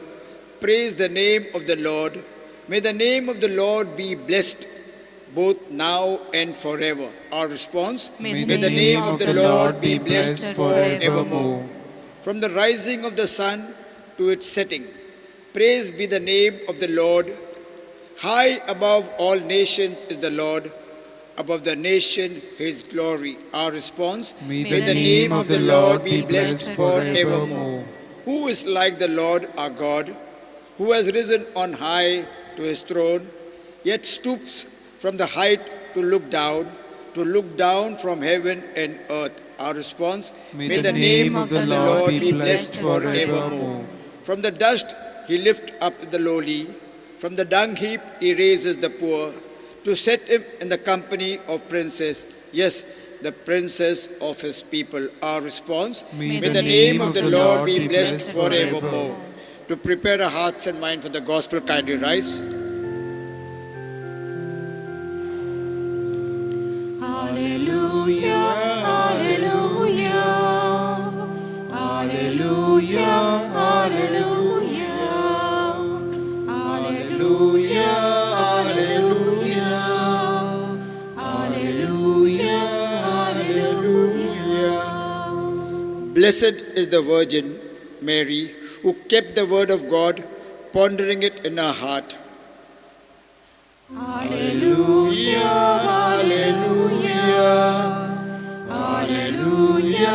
Praise the name of the Lord. May the name of the Lord be blessed both now and forever. Our response, May the name of the Lord be blessed forevermore. From the rising of the sun to its setting, praise be the name of the Lord. High above all nations is the Lord, above the nation his glory. Our response, May the name of the Lord be blessed forevermore. Who is like the Lord our God, who has risen on high to his throne, yet stoops from the height to look down from heaven and earth. Our response, May the name of the Lord be blessed forevermore. From the dust he lifts up the lowly, from the dung heap he raises the poor, to set him in the company of princes, yes, the princes of his people. Our response, May the name of the Lord be blessed forevermore. To prepare our hearts and mind for the gospel, kindly rise. Hallelujah, hallelujah, hallelujah, hallelujah, hallelujah, hallelujah, hallelujah, hallelujah. Blessed is the Virgin Mary, who kept the word of God, pondering it in her heart. Hallelujah, hallelujah, hallelujah,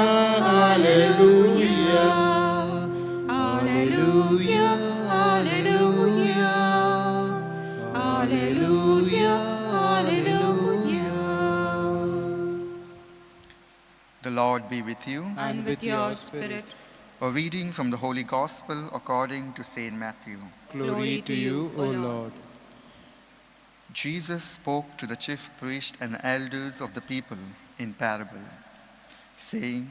hallelujah, hallelujah, hallelujah, hallelujah, hallelujah. The Lord be with you. And with your spirit. A reading from the Holy Gospel according to St. Matthew. Glory to you, O Lord. Jesus spoke to the chief priests and elders of the people in parable, saying,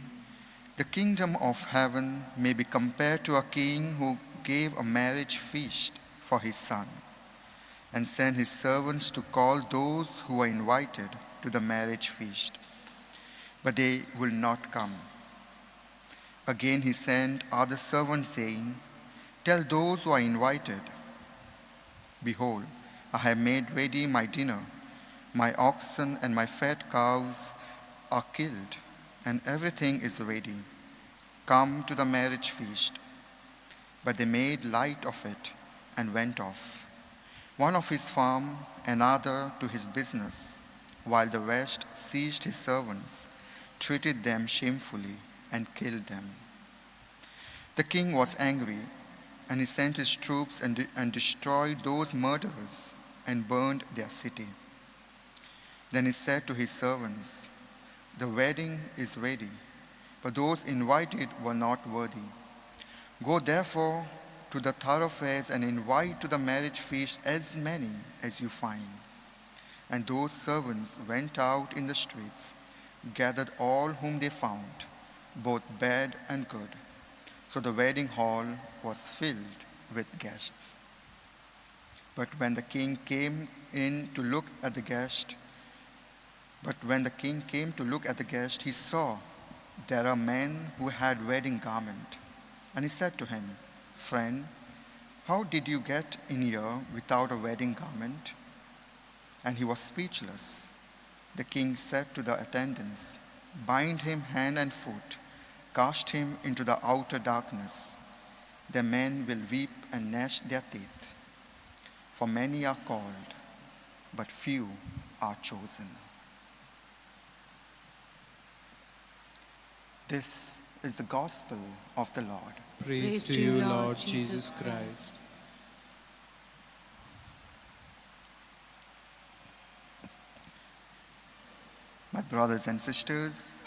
"The kingdom of heaven may be compared to a king who gave a marriage feast for his son, and sent his servants to call those who were invited to the marriage feast. But they will not come. Again he sent other servants, saying, 'Tell those who are invited, behold, I have made ready my dinner. My oxen and my fat cows are killed, and everything is ready. Come to the marriage feast.' But they made light of it and went off, one of his farm, another to his business, while the rest seized his servants, treated them shamefully, and killed them. The king was angry, and he sent his troops and destroyed those murderers and burned their city. Then he said to his servants, 'The wedding is ready, but those invited were not worthy. Go therefore to the thoroughfares and invite to the marriage feast as many as you find.' And those servants went out in the streets, gathered all whom they found, both bad and good, so the wedding hall was filled with guests. But when the king came to look at the guest, he saw there are men who had wedding garment. And he said to him, "Friend, how did you get in here without a wedding garment?" And he was speechless. The king said to the attendants, "Bind him hand and foot, cast him into the outer darkness. The men will weep and gnash their teeth. For many are called, but few are chosen." This is the gospel of the Lord. Praise to you, Lord Jesus Christ. My brothers and sisters,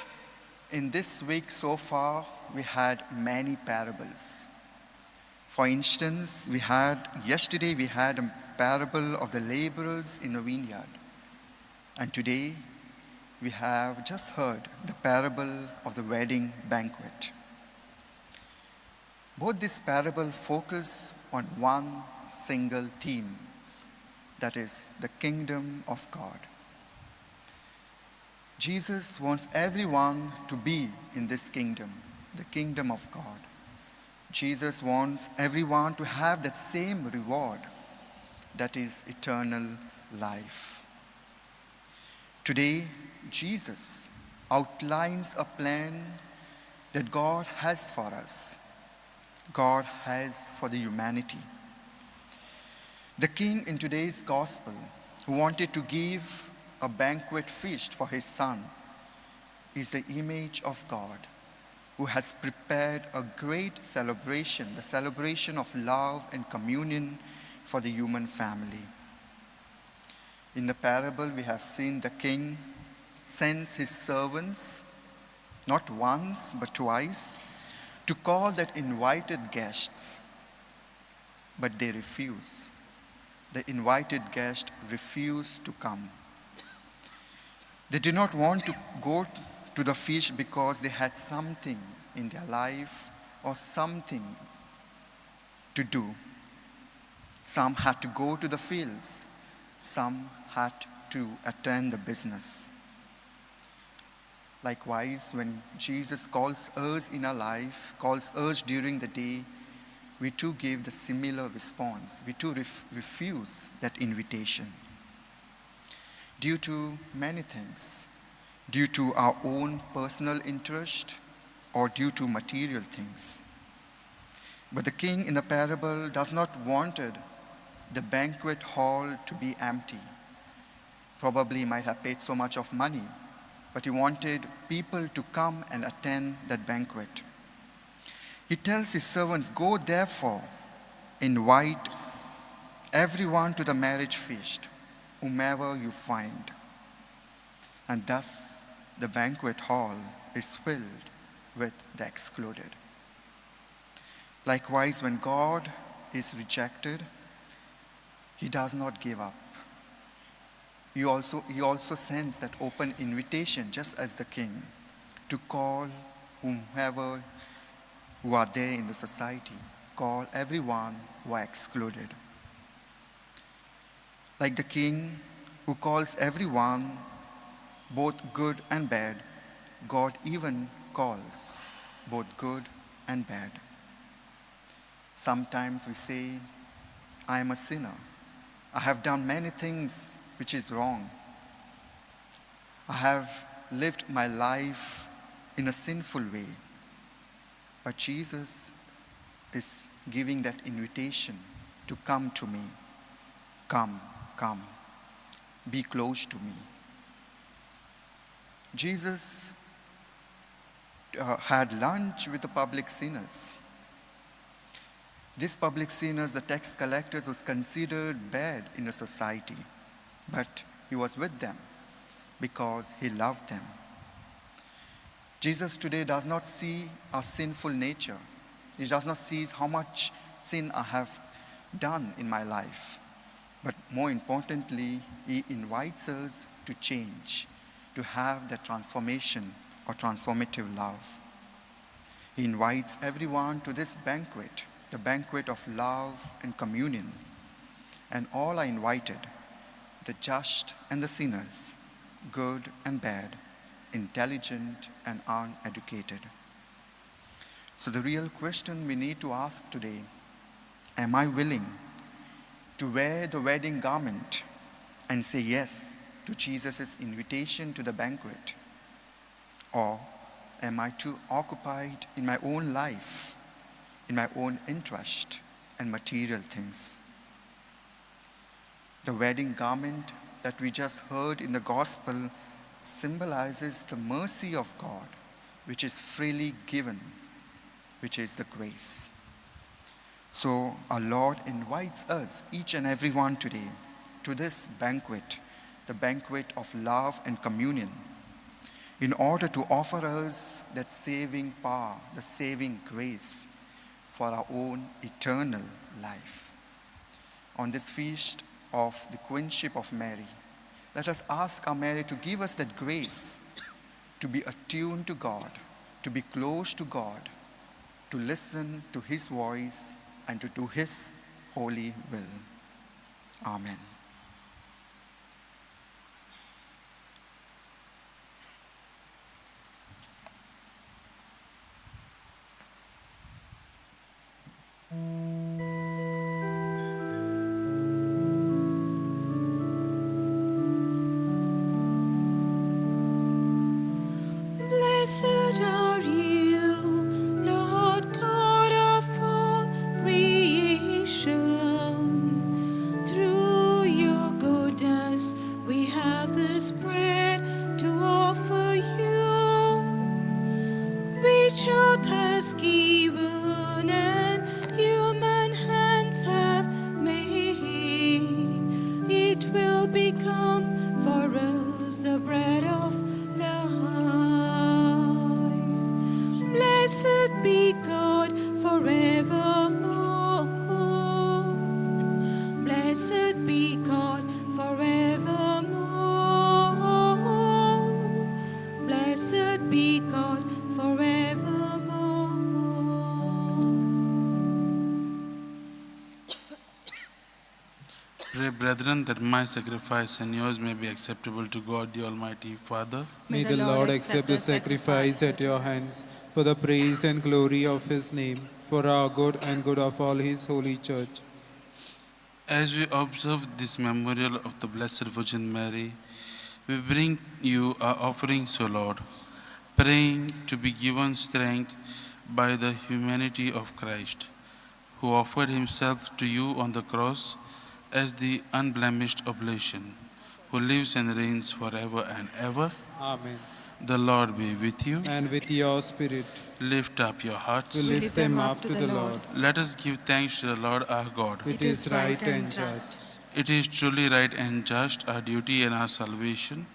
in this week so far, we had many parables. For instance, yesterday we had a parable of the laborers in the vineyard. And today, we have just heard the parable of the wedding banquet. Both these parables focus on one single theme, that is the kingdom of God. Jesus wants everyone to be in this kingdom, the kingdom of God. Jesus wants everyone to have that same reward, that is eternal life. Today, Jesus outlines a plan that God has for us, God has for the humanity. The king in today's gospel, who wanted to give a banquet feast for his son, is the image of God, who has prepared a great celebration, the celebration of love and communion for the human family. In the parable, we have seen the king sends his servants, not once but twice, to call that invited guests, but they refuse. The invited guests refuse to come. They did not want to go to the feast because they had something in their life or something to do. Some had to go to the fields. Some had to attend the business. Likewise, when Jesus calls us in our life, calls us during the day, we too give the similar response. We too refuse that invitation. Due to many things, due to our own personal interest or due to material things. But the king in the parable does not wanted the banquet hall to be empty. Probably he might have paid so much of money, but he wanted people to come and attend that banquet. He tells his servants, "Go therefore, invite everyone to the marriage feast, whomever you find." And thus, the banquet hall is filled with the excluded. Likewise, when God is rejected, he does not give up. He also sends that open invitation, just as the king, to call whomever who are there in the society, call everyone who are excluded. Like the king who calls everyone, both good and bad, God even calls both good and bad. Sometimes we say, "I am a sinner. I have done many things which is wrong. I have lived my life in a sinful way." But Jesus is giving that invitation to come to me. Come, come, be close to me. Jesus had lunch with the public sinners. These public sinners, the tax collectors, was considered bad in the society, but he was with them because he loved them. Jesus today does not see our sinful nature. He does not see how much sin I have done in my life. But more importantly, he invites us to change, to have that transformation or transformative love. He invites everyone to this banquet, the banquet of love and communion. And all are invited, the just and the sinners, good and bad, intelligent and uneducated. So the real question we need to ask today, am I willing to wear the wedding garment and say yes to Jesus' invitation to the banquet? Or am I too occupied in my own life, in my own interest and material things? The wedding garment that we just heard in the gospel symbolizes the mercy of God, which is freely given, which is the grace. So our Lord invites us, each and every one today, to this banquet, the banquet of love and communion, in order to offer us that saving power, the saving grace for our own eternal life. On this feast of the Queenship of Mary, let us ask our Mary to give us that grace to be attuned to God, to be close to God, to listen to His voice and to do His holy will. Amen. Blessed are you, Lord God of all creation. Through your goodness, we have this bread to offer you, which earth has given and human hands have made. It will become for us the bread of life. Blessed be God forevermore. Blessed be God forevermore. Blessed be God forevermore. Pray, brethren, that my sacrifice and yours may be acceptable to God, the Almighty Father. May the Lord accept the sacrifice at your hands for the praise and glory of His name, for our good and good of all His holy church. As we observe this memorial of the Blessed Virgin Mary, we bring you our offerings, O Lord, praying to be given strength by the humanity of Christ, who offered Himself to you on the cross as the unblemished oblation, who lives and reigns forever and ever. Amen. The Lord be with you. And with your spirit, Lift up your we hearts. lift them up to the Lord. Let us give thanks to the Lord our God. It is right and just. It is truly right and just, our duty and our salvation,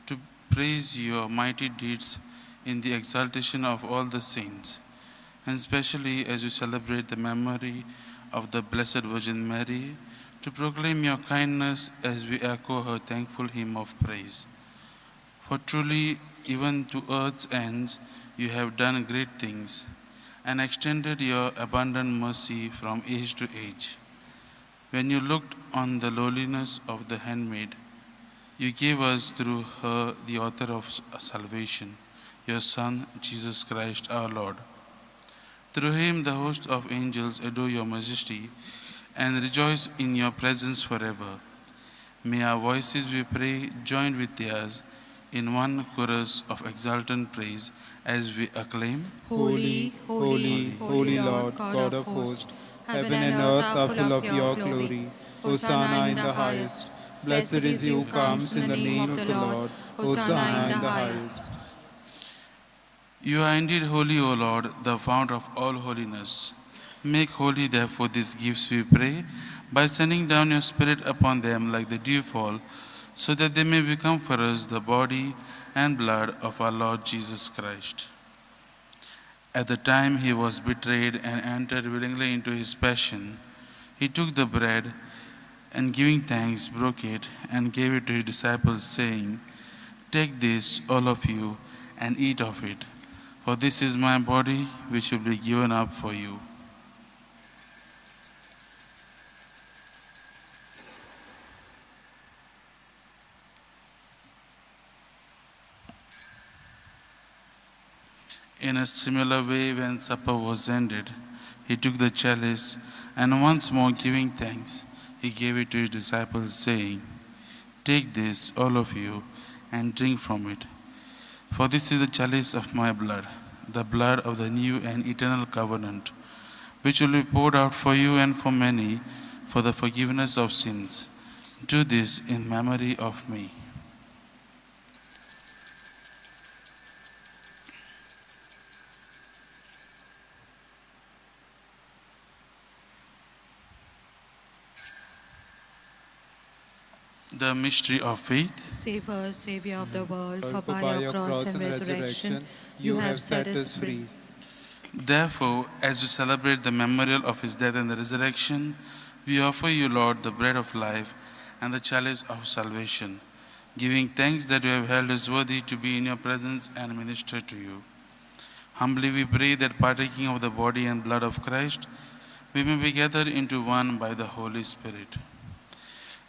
to praise your mighty deeds in the exaltation of all the saints, and especially as you celebrate the memory of the Blessed Virgin Mary, to proclaim your kindness as we echo her thankful hymn of praise. For truly, even to earth's ends, you have done great things, and extended your abundant mercy from age to age. When you looked on the lowliness of the handmaid, you gave us through her the author of salvation, your Son, Jesus Christ our Lord. Through him the host of angels adore your majesty and rejoice in your presence forever. May our voices, we pray, join with theirs in one chorus of exultant praise as we acclaim, Holy, holy, holy Lord, God of hosts, heaven and earth are full of your glory. Hosanna in the highest. Blessed is he who comes in the name of the Lord. Hosanna in the highest. You are indeed holy, O Lord, the fount of all holiness. Make holy, therefore, these gifts, we pray, by sending down your Spirit upon them like the dewfall, so that they may become for us the body and blood of our Lord Jesus Christ. At the time he was betrayed and entered willingly into his passion, he took the bread and, giving thanks, broke it and gave it to his disciples, saying, "Take this, all of you, and eat of it, For this is my body, which will be given up for you. In a similar way, when supper was ended, he took the chalice, and once more giving thanks, he gave it to his disciples, saying, "Take this, all of you, and drink from it. For this is the chalice of my blood, the blood of the new and eternal covenant, which will be poured out for you and for many for the forgiveness of sins. Do this in memory of me." The mystery of faith. Save us, Savior of the world, for For by your cross and resurrection you have set us free. Therefore, as we celebrate the memorial of his death and the resurrection, we offer you, Lord, the bread of life and the chalice of salvation, giving thanks that you have held us worthy to be in your presence and minister to you. Humbly we pray that partaking of the body and blood of Christ, we may be gathered into one by the Holy Spirit.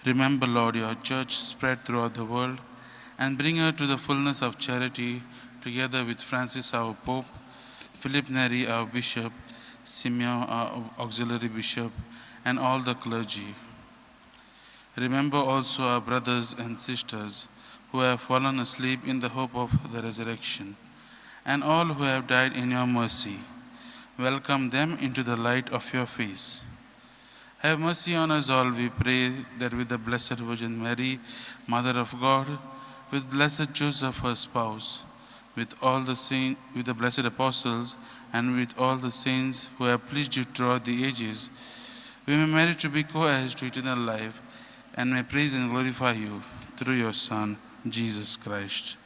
Remember, Lord, your church spread throughout the world, and bring her to the fullness of charity, together with Francis our Pope, Philip Neri our Bishop, Simeon our Auxiliary Bishop, and all the clergy. Remember also our brothers and sisters who have fallen asleep in the hope of the resurrection, and all who have died in your mercy. Welcome them into the light of your face. Have mercy on us all, we pray, that with the Blessed Virgin Mary, Mother of God, with blessed Joseph, her spouse, with all the saints, with the blessed apostles, and with all the saints who have pleased you throughout the ages, we may merit to be co-heirs to eternal life, and may praise and glorify you through your Son, Jesus Christ.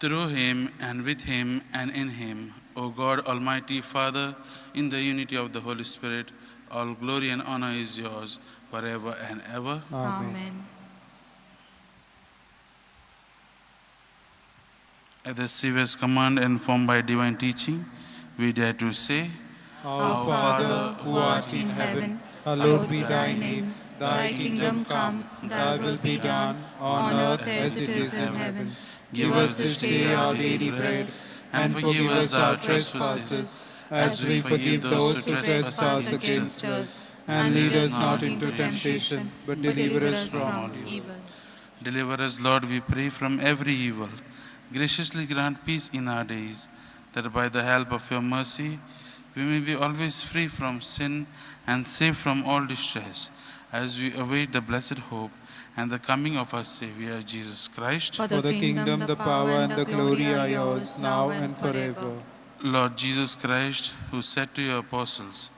Through him, and with him, and in him, O God, Almighty Father, in the unity of the Holy Spirit, all glory and honor is yours forever and ever. Amen. At the Savior's command and formed by divine teaching, we dare to say, Our Father, who art in heaven, hallowed be thy name. Thy kingdom come, thy will be done, on earth as it is in heaven. Give us this day our daily bread, and forgive us our trespasses, as we forgive those who trespass against us. And lead us not into temptation, but deliver us from evil. Deliver us, Lord, we pray, from every evil. Graciously grant peace in our days, that by the help of your mercy, we may be always free from sin and safe from all distress, as we await the blessed hope and the coming of our Savior, Jesus Christ. For the kingdom, the power, and the glory are yours, now and forever. Lord Jesus Christ, who said to your apostles,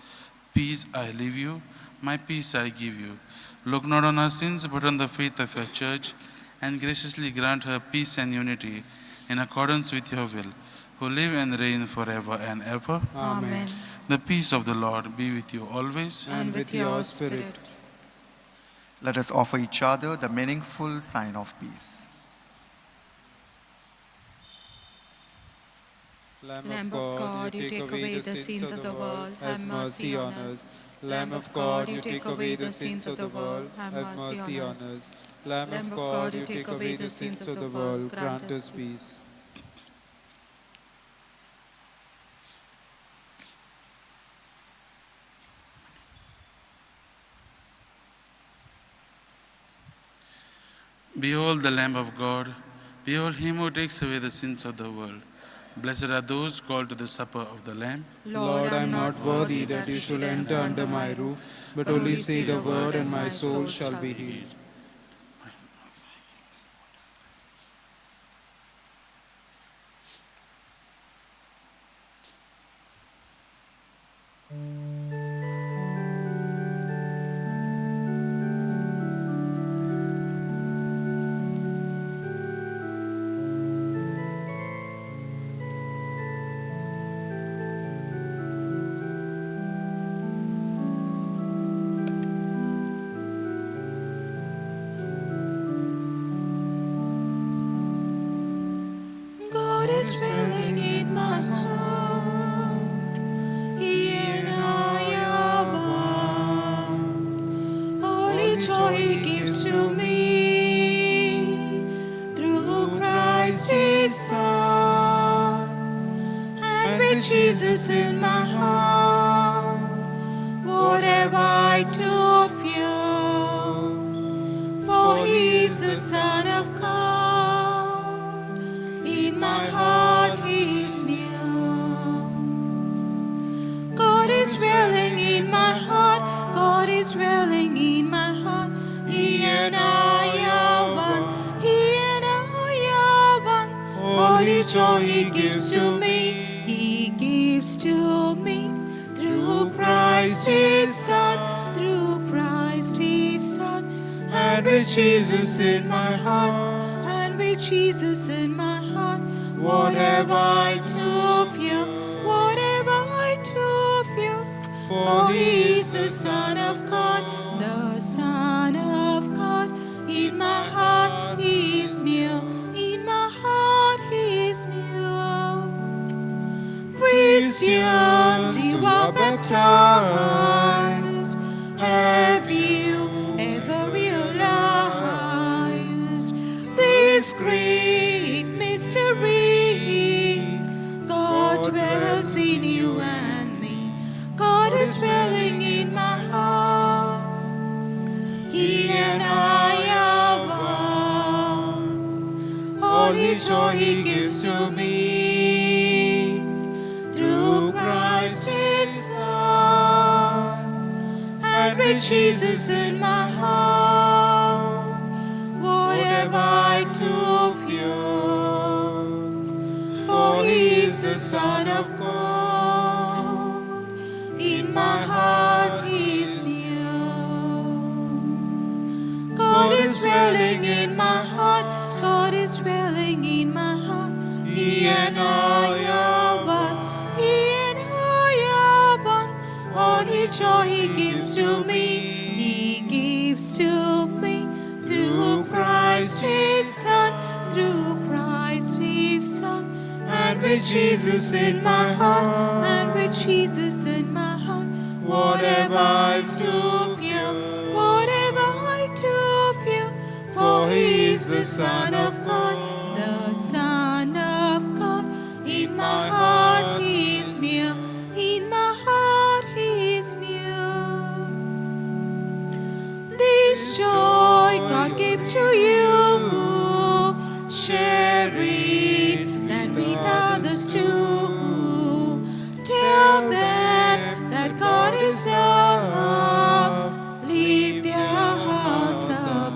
"Peace I leave you, my peace I give you," look not on our sins, but on the faith of your church, and graciously grant her peace and unity in accordance with your will, who live and reign forever and ever. Amen. The peace of the Lord be with you always. And with your spirit. Let us offer each other the meaningful sign of peace. Lamb of God, you take away the sins of the world, have mercy on us. Lamb of God, you take away the sins of the world, have mercy on us. Lamb of God, you take away the sins of the world, grant us peace. Behold the Lamb of God, behold him who takes away the sins of the world. Blessed are those called to the supper of the Lamb. Lord, I am not worthy that you should enter under my roof, but only say the word and my soul shall be healed. is dwelling in my heart. He and I are one. Holy joy He gives to me through Christ His Son. And with Jesus in my heart, what have I to fear? For He is the Son of God. In my heart He is near. God is dwelling in my heart. God is dwelling in my heart. He and I are one. He and I are one. Holy joy He gives to me. He gives to me through Christ His Son. Through Christ His Son. And with Jesus in my heart. And with Jesus in my heart. What have I to fear? What have I to fear? For He is the Son of God. The Son of God. In my heart He is near. In my heart He is near. Christians, you are baptized. Have you ever realized this great mystery? God dwells in you and me. God is dwelling in my heart. He and I are one. Holy joy He gives to me through Christ His Son. And with Jesus in my heart, what have I to fear? For He is the Son of God. In my heart He is near. God is dwelling in my heart. God is dwelling in my heart. He and I are one. He and I are one. Holy joy He gives to me. He gives to me through Christ His Son. Through Christ His Son. And with Jesus in my heart. And with Jesus in my heart. What have I to fear? What have I to fear? For He is the Son of God. The Son of God. In my heart He is near. In my heart He is near. This joy God gave to you. Share it, that with others too. Tell them that God is love. Lift their hearts above.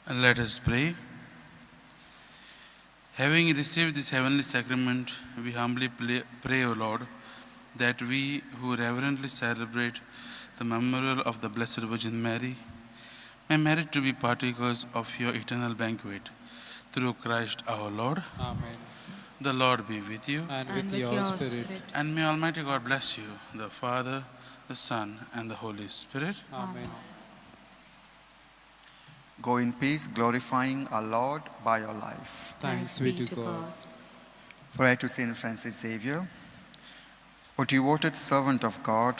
And let us pray. Having received this heavenly sacrament, we humbly pray, O Lord, that we who reverently celebrate the memorial of the Blessed Virgin Mary may merit to be partakers of your eternal banquet. Through Christ our Lord. Amen. The Lord be with you. And And with your spirit. And may Almighty God bless you, the Father, the Son, and the Holy Spirit. Amen. Go in peace, glorifying our Lord by your life. Thanks be to God. Prayer to Saint Francis Xavier. O devoted servant of God,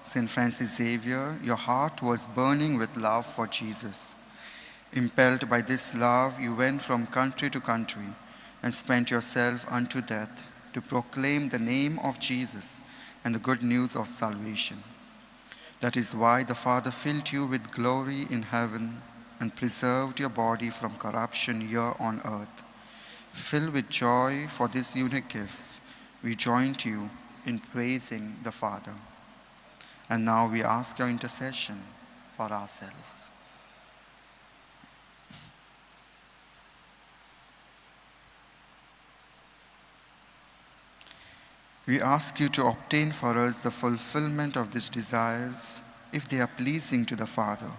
Saint Francis Xavier, your heart was burning with love for Jesus. Impelled by this love, you went from country to country and spent yourself unto death to proclaim the name of Jesus and the good news of salvation. That is why the Father filled you with glory in heaven and preserved your body from corruption here on earth. Filled with joy for these unique gifts, we join to you in praising the Father. And now we ask your intercession for ourselves. We ask you to obtain for us the fulfillment of these desires, if they are pleasing to the Father.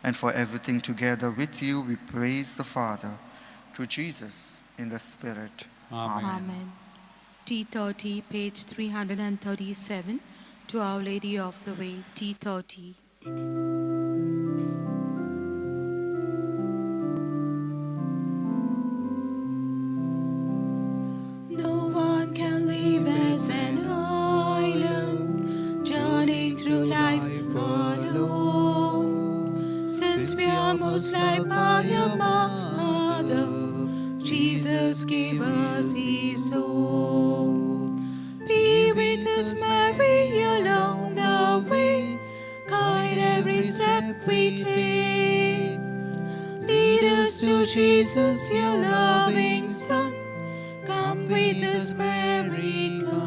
And for everything together with you, we praise the Father, through Jesus in the Spirit. Amen. Amen. T30, page 337, to Our Lady of the Way, T30. No one can live as an island, journeying through life alone. Since we are most like by your mother, Jesus gave us his own. Be with us, Mary, along the way, guide every step we take. Lead us to Jesus, your loving Son. Come with us, Mary, come.